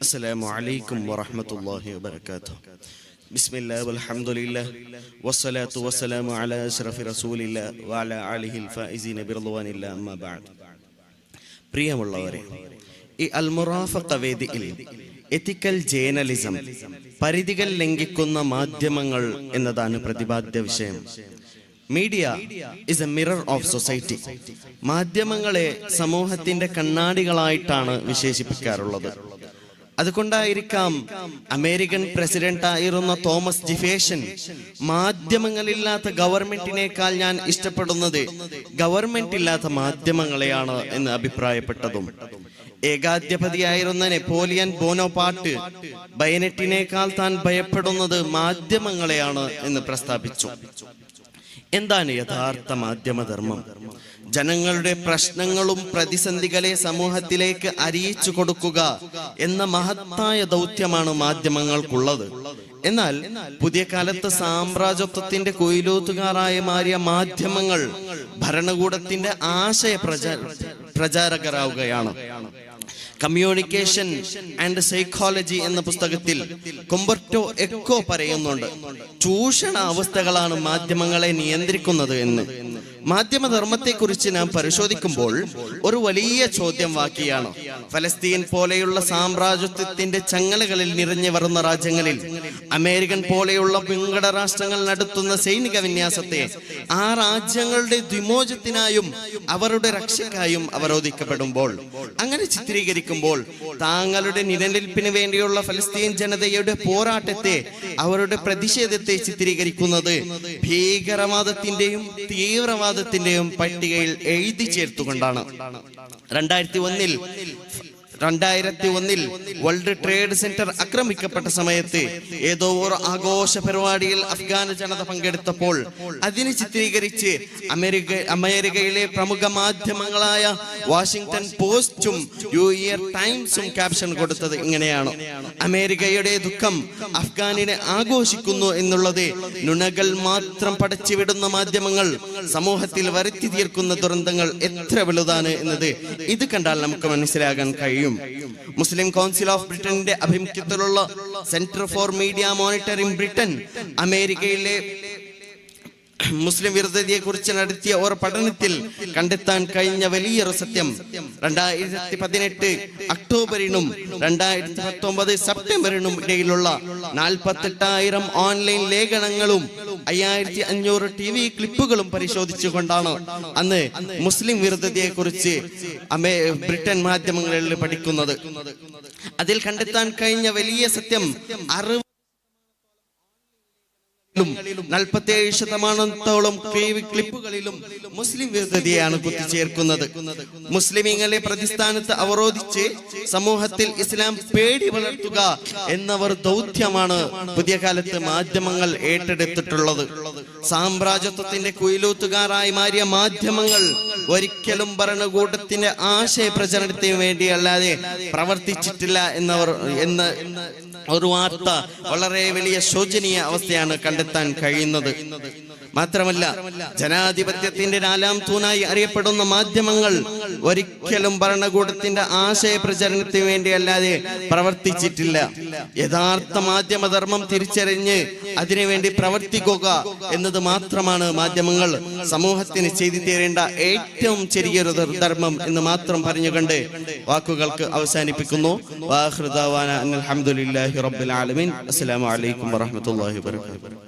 അസ്സലാമു അലൈക്കും വറഹ്മത്തുള്ളാഹി വബറകാതുഹു. ബിസ്മില്ലാഹി വൽഹംദുലില്ലാഹി വസ്സലാത്തു വസ്സലാമു അലാ അശ്റഫി റസൂലില്ലാഹി വഅലാ ആലിഹിൽ ഫായിസീന ബിറദ്വാനില്ലാഹി അമ്മാ ബഅദ്. പ്രിയമുള്ളവരെ, ഈ അൽ മുറാഫഖ വേദിയിൽ എത്തിക്കൽ ജേർണലിസം, പരിധികൾ ലംഘിക്കുന്ന മാധ്യമങ്ങൾ എന്നതാണ് പ്രതിപാദ്യ വിഷയം. Media is A mirror of society. മാധ്യമങ്ങളെ സമൂഹത്തിന്റെ കണ്ണാടികളായിട്ടാണ് വിശേഷിപ്പിക്കാറുള്ളത്. അതുകൊണ്ടായിരിക്കാം അമേരിക്കൻ പ്രസിഡന്റ് ആയിരുന്ന തോമസ് ജെഫേഴ്സൺ മാധ്യമങ്ങളില്ലാത്ത ഗവൺമെന്റിനേക്കാൾ ഞാൻ ഇഷ്ടപ്പെടുന്നത് ഗവൺമെന്റ് ഇല്ലാത്ത മാധ്യമങ്ങളെയാണ് എന്ന് അഭിപ്രായപ്പെട്ടതും. ഏകാധിപതിയായിരുന്ന നെപ്പോളിയൻ ബോണപ്പാർട്ട് ബയനറ്റിനേക്കാൾ താൻ ഭയപ്പെടുന്നത് മാധ്യമങ്ങളെയാണ് എന്ന് പ്രസ്താവിച്ചു. എന്താണ് യഥാർത്ഥ മാധ്യമധർമ്മം? ജനങ്ങളുടെ പ്രശ്നങ്ങളും പ്രതിസന്ധികളെ സമൂഹത്തിലേക്ക് അറിയിച്ചു കൊടുക്കുക എന്ന മഹത്തായ ദൗത്യമാണ് മാധ്യമങ്ങൾക്കുള്ളത്. എന്നാൽ പുതിയ കാലത്ത് സാമ്രാജ്യത്വത്തിന്റെ കൊയിലൂത്തുകാരായി മാറിയ മാധ്യമങ്ങൾ ഭരണകൂടത്തിന്റെ ആശയ പ്രചാരകരാവുകയാണ്. കമ്മ്യൂണിക്കേഷൻ ആൻഡ് സൈക്കോളജി എന്ന പുസ്തകത്തിൽ കൊമ്പർട്ടോ എക്കോ പറയുന്നുണ്ട്, ചൂഷണ അവസ്ഥകളാണ് മാധ്യമങ്ങളെ നിയന്ത്രിക്കുന്നത് എന്ന്. മാധ്യമധർമ്മത്തെക്കുറിച്ച് നാം പരിശോധിക്കുമ്പോൾ ഒരു വലിയ ചോദ്യം വാക്കിയാണ്. ഫലസ്തീൻ പോലെയുള്ള സാമ്രാജ്യത്വത്തിന്റെ ചങ്ങലകളിൽ നിറഞ്ഞു വരുന്ന രാജ്യങ്ങളിൽ അമേരിക്കൻ പോലെയുള്ള വിഘടന രാഷ്ട്രങ്ങൾ നടത്തുന്ന സൈനിക വിന്യാസത്തെ ആ രാജ്യങ്ങളുടെ വിമോചനത്തിനായും അവരുടെ രക്ഷയ്ക്കായും അവരോധിക്കപ്പെടുമ്പോൾ, അങ്ങനെ ചിത്രീകരിക്കുമ്പോൾ താങ്കളുടെ നിലനിൽപ്പിന് വേണ്ടിയുള്ള ഫലസ്തീൻ ജനതയുടെ പോരാട്ടത്തെ, അവരുടെ പ്രതിഷേധത്തെ ചിത്രീകരിക്കുന്നത് ഭീകരവാദത്തിന്റെയും തീവ്രവാദത്തിന്റെയും പട്ടികയിൽ എഴുതി ചേർത്തുകൊണ്ടാണ്. 2001 വേൾഡ് ട്രേഡ് സെന്റർ ആക്രമിക്കപ്പെട്ട സമയത്ത് ഏതോ ഒരു ആഘോഷ പരിപാടിയിൽ അഫ്ഗാൻ ജനത പങ്കെടുത്തപ്പോൾ അതിനെ ചിത്രീകരിച്ച് അമേരിക്കയിലെ പ്രമുഖ മാധ്യമങ്ങളായ വാഷിംഗ്ടൺ പോസ്റ്റും ന്യൂയോർക്ക് ടൈംസും ക്യാപ്ഷൻ കൊടുത്തത് ഇങ്ങനെയാണ്: അമേരിക്കയുടെ ദുഃഖം അഫ്ഗാനിനെ ആഘോഷിക്കുന്നു എന്നുള്ളത് നുണകൾ മാത്രം പടച്ചുവിടുന്ന മാധ്യമങ്ങൾ സമൂഹത്തിൽ വരുത്തി തീർക്കുന്ന ദുരന്തങ്ങൾ എത്ര വലുതാണ് എന്നത് ഇത് കണ്ടാൽ നമുക്ക് മനസ്സിലാകാൻ കഴിയും. മുസ്ലിം കൗൺസിൽ ഓഫ് ബ്രിട്ടന്റെ ആഭിമുഖ്യത്തിലുള്ള Centre for Media Monitoring Britain അമേരിക്കയിലെ മുസ്ലിം വിരുദ്ധതയെ കുറിച്ച് നടത്തിയ ഒരു പഠനത്തിൽ കണ്ടെത്താൻ കഴിഞ്ഞ വലിയൊരു സത്യം, 2018 ഒക്ടോബറിനും 2019 സെപ്റ്റംബറിനും ഇടയിലുള്ള 48,000 ഓൺലൈൻ ലേഖനങ്ങളും 5,500 TV ക്ലിപ്പുകളും പരിശോധിച്ചുകൊണ്ടാണ് അന്ന് മുസ്ലിം വിരുദ്ധതയെ കുറിച്ച് ബ്രിട്ടൻ മാധ്യമങ്ങളിൽ പഠിക്കുന്നത്. അതിൽ കണ്ടെത്താൻ കഴിഞ്ഞ വലിയ സത്യം, 47% ക്ലിപ്പുകളിലും മുസ്ലിം വിരുദ്ധതയാണ് കുത്തിച്ചേർക്കുന്നത്. മുസ്ലിമീങ്ങളെ പ്രതിസ്ഥാനത്ത് അവരോധിച്ച് സമൂഹത്തിൽ ഇസ്ലാം പേടി വളർത്തുക എന്നവർ ദൗത്യമാണ് പുതിയ കാലത്ത് മാധ്യമങ്ങൾ ഏറ്റെടുത്തിട്ടുള്ളത്. സാമ്രാജ്യത്വത്തിന്റെ കുയിലൂത്തുകാരായി മാറിയ മാധ്യമങ്ങൾ ഒരിക്കലും ഭരണകൂടത്തിന്റെ ആശയ പ്രചരണത്തിന് വേണ്ടിയല്ലാതെ പ്രവർത്തിച്ചിട്ടില്ല എന്ന ഒരു വാർത്ത വളരെ വലിയ ശോചനീയ അവസ്ഥയാണ് കണ്ടെത്താൻ കഴിയുന്നത്. മാത്രമല്ല, ജനാധിപത്യത്തിന്റെ 4ാം തൂണായി അറിയപ്പെടുന്ന മാധ്യമങ്ങൾ ഒരിക്കലും ഭരണകൂടത്തിന്റെ ആശയ പ്രചരണത്തിന് വേണ്ടിയല്ലാതെ പ്രവർത്തിച്ചിട്ടില്ല. യഥാർത്ഥ മാധ്യമധർമ്മം തിരിച്ചറിഞ്ഞ് അതിനുവേണ്ടി പ്രവർത്തിക്കുക എന്നത് മാത്രമാണ് മാധ്യമങ്ങൾ സമൂഹത്തിന് ചെയ്തു തീരേണ്ട ഏറ്റവും ചെറിയൊരു ധർമ്മം എന്ന് മാത്രം പറഞ്ഞുകൊണ്ട് വാക്കുകൾക്ക് അവസാനിപ്പിക്കുന്നു. വാഖിറു ദഅവാന അൽഹംദുലില്ലാഹി റബ്ബിൽ ആലമീൻ. അസ്സലാമു അലൈക്കും വറഹ്മത്തുള്ളാഹി വബറകാതുഹു.